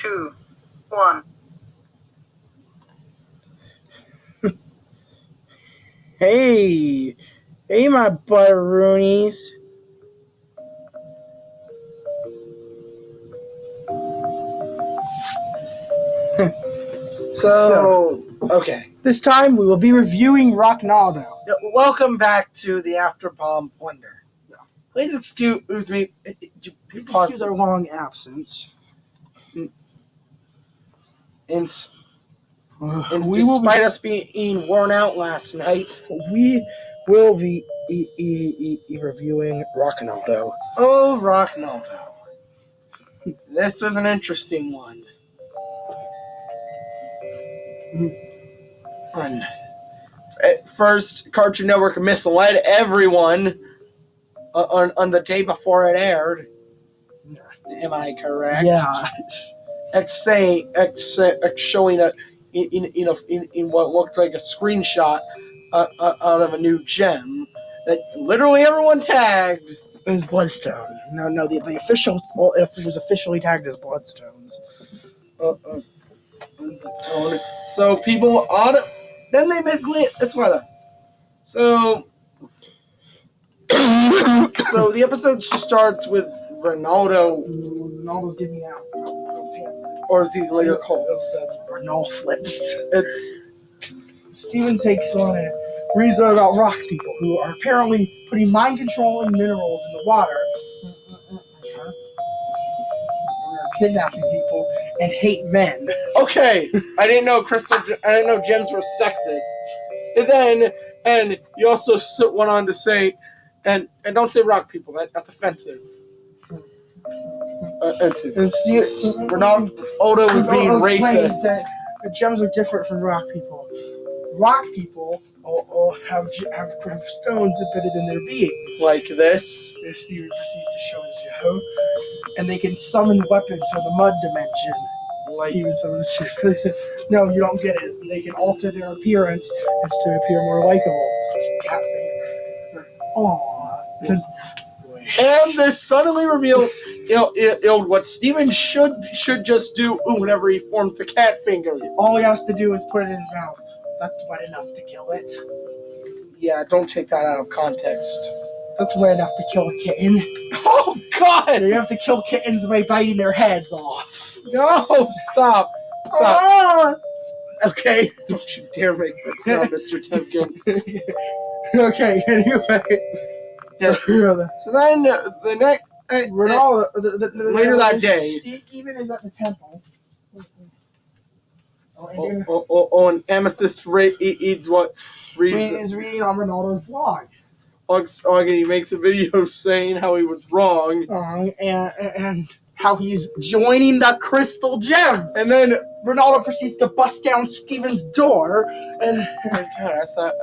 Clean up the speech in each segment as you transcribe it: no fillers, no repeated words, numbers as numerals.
2, 1. Hey, my butteroonies. Okay. This time we will be reviewing Rocknaldo. Welcome back to the After Bomb Blunder. Please excuse me. Please excuse our long absence. Despite us being worn out last night, we will be reviewing Rocknaldo. Oh, Rocknaldo. This was an interesting one. At first, Cartoon Network misled everyone on the day before it aired. Am I correct? Yeah. Showing in what looked like a screenshot out of a new gem that literally everyone tagged as Bloodstone. No, the official, if it was officially tagged as Bloodstones. So people then they basically misled us. So the episode starts with Ronaldo giving out, or as he later calls Ronaldo flips. Steven takes on and reads about rock people who are apparently putting mind-controlling minerals in the water, kidnapping people, and hate men. Okay, I didn't know gems were sexist. And you also went on to say, and don't say rock people. That's offensive. Ronaldo was being racist. That the gems are different from rock people. Rock people have stones embedded in their beings. Like this. Steven proceeds to show his Joe. And they can summon weapons from the mud dimension. Steven summons shit. No, you don't get it. They can alter their appearance as to appear more likable. Aww. And this suddenly revealed what Steven should just do whenever he forms the cat fingers. All he has to do is put it in his mouth. That's wet enough to kill it. Yeah, don't take that out of context. That's wet enough to kill a kitten. Oh, God! You have to kill kittens by biting their heads off. No, stop. Okay. Don't you dare make that sound, Mr. Timkins. Okay, anyway. Yes. So then, the next... Ronaldo, later that day... Steven is at the temple. And Amethyst reads what... He's reading on Ronaldo's blog. And he makes a video saying how he was wrong. And how he's joining the Crystal Gem. And then Ronaldo proceeds to bust down Steven's door. And God, I thought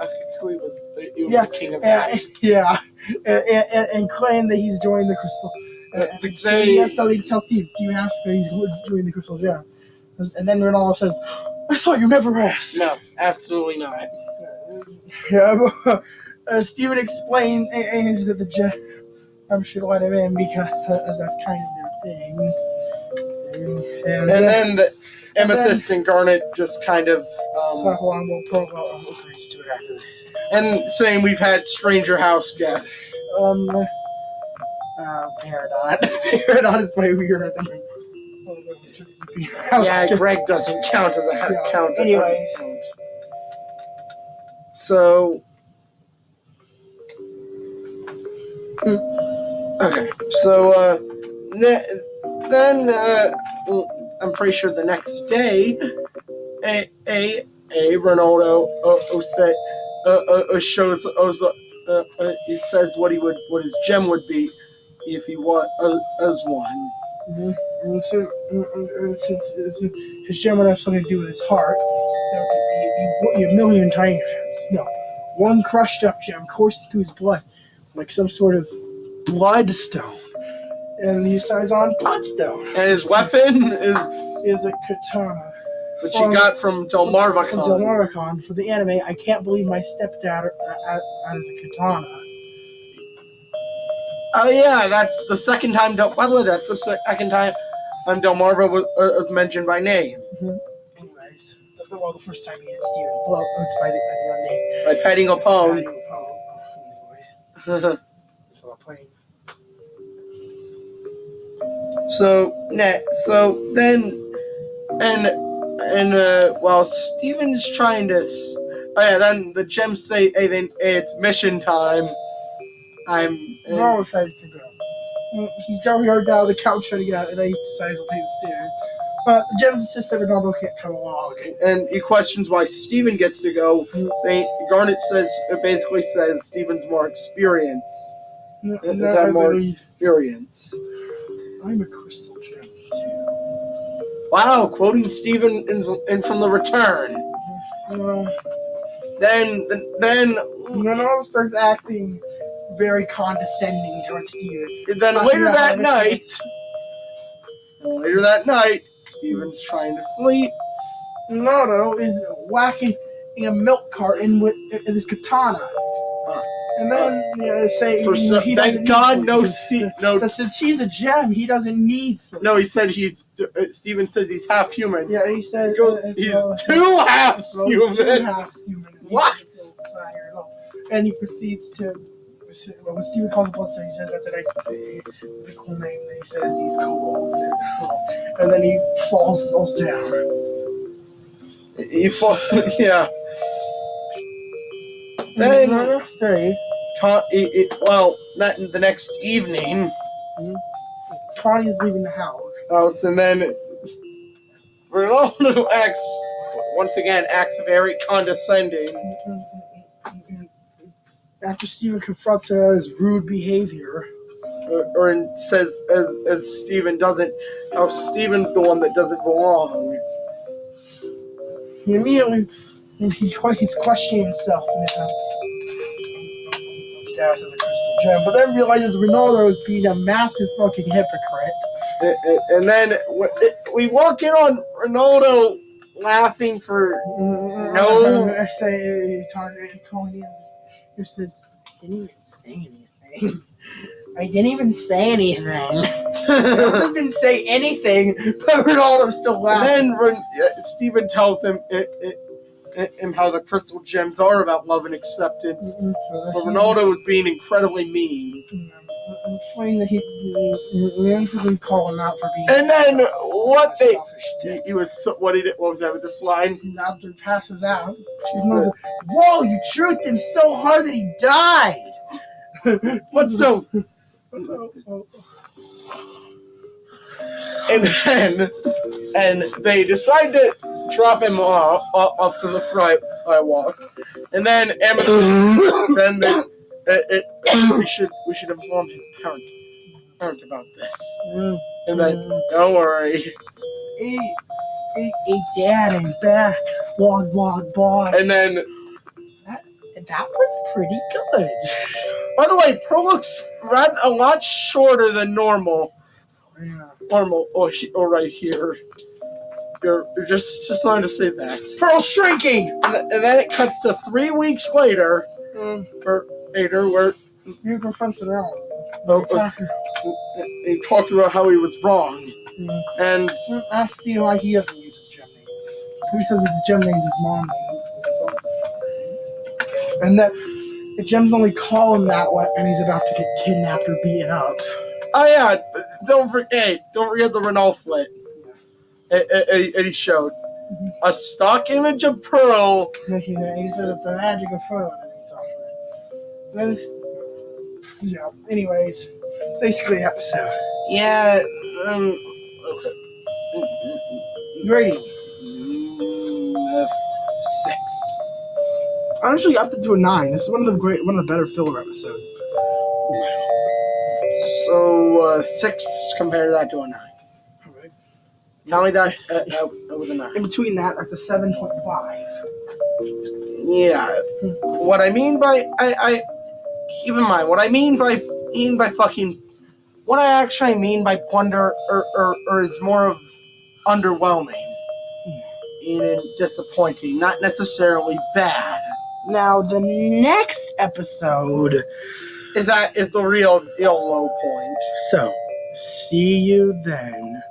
he was the king of that. And claim that he's joined the Crystal. So they tell Steven asks if he's joining the Crystal Gem. And then Ronaldo says, I thought you never asked. No, absolutely not. Steven explained that the gem should let him in because that's kind of their thing. And then the Amethyst and Garnet just kind of and saying we've had stranger house guests. Paradot is way weirder than yeah, Greg doesn't count as a count. Anyways. So okay, so then I'm pretty sure the next day, Ronaldo shows he says what his gem would be if he was as one. Mm-hmm. And since his gem would have something to do with his heart, there would be a million tiny gems. No, one crushed up gem coursing through his blood, like some sort of bloodstone. And he decides on Bloodstone. And his weapon is a katana. Which he got from Delmarva From Delmarva Con for the anime. I can't believe my stepdad has a katana. Oh yeah, that's the second time. By the way, that's the second time and Delmarva was mentioned by name. Anyways, well, the first time he did Stephen floats by the name. By petting a pone. So then, while Steven's trying to, then the gems say, "Hey, it's mission time." Ronaldo decides to go. He's down here down the couch trying to get out, and then he decides to take the stairs. But the gems insist that Ronaldo can't come along. And he questions why Steven gets to go. Garnet basically says Steven's more experienced. Has more experience. I'm a crystal gem too. Wow, quoting Steven in from The Return. Then Ronaldo starts acting very condescending towards Steven. Then later that night, Steven's trying to sleep. Ronaldo is whacking a milk carton with his katana. And then say he thank God no. Since he's a gem, he doesn't need sleep. No, he said Steven says he's half human. Yeah, he said he's two halves human. 2 halves human. What? And he proceeds to. When Steven calls the Bloodstone, he says that's a nice, cool name. And he says he's cool. And then he falls down. Yeah. Then the next day, the next evening, Connie's leaving the house. And then Ronaldo acts very condescending. After Steven confronts her his rude behavior, or says as Steven doesn't, how Steven's the one that doesn't belong. He immediately he's questioning himself and his status as a crystal gem, but then realizes Ronaldo is being a massive fucking hypocrite. And then we walk in on Ronaldo laughing for no. I say, calling him. He says, I didn't even say anything. Ronaldo didn't say anything, but Ronaldo's still laughing. And then Steven tells him how the crystal gems are about love and acceptance. But Ronaldo was being incredibly mean. Explaining that he basically called him out for being. And then selfish. He was what was that with this line? After passes out, she says, "Whoa, you truth him so hard that he died." But still. And they decide to drop him off to the sidewalk, and then we should inform his parent about this. And then don't worry. Hey, Dad, I'm back. Blog. And then that was pretty good. By the way, Pearl looks a lot shorter than normal. Yeah. Normal, or right here. You're just wanted to say that. Pearl's shrinking! And then it cuts to 3 weeks later, where he confronts it out. He talks about how he was wrong. And asks you why he doesn't use his gem name. He says his gem name's his mom name. And that the gems only call him that when he's about to get kidnapped or beaten up. Oh yeah, don't forget the Renault flit. And he showed a stock image of Pearl. He said it's the magic of Pearl. Yeah. Anyways, basically the episode. Yeah. Rating 6. I'm actually up to do a 9. This is one of the better filler episodes. So 6 compared to that to a 9. Alright. Tell me that with a 9. In between that's a 7.5. Yeah. What I mean by keep in mind what I mean by fucking what I actually mean by Blunder or is more of underwhelming and disappointing, not necessarily bad. Now the next episode is the real low point. So see you then.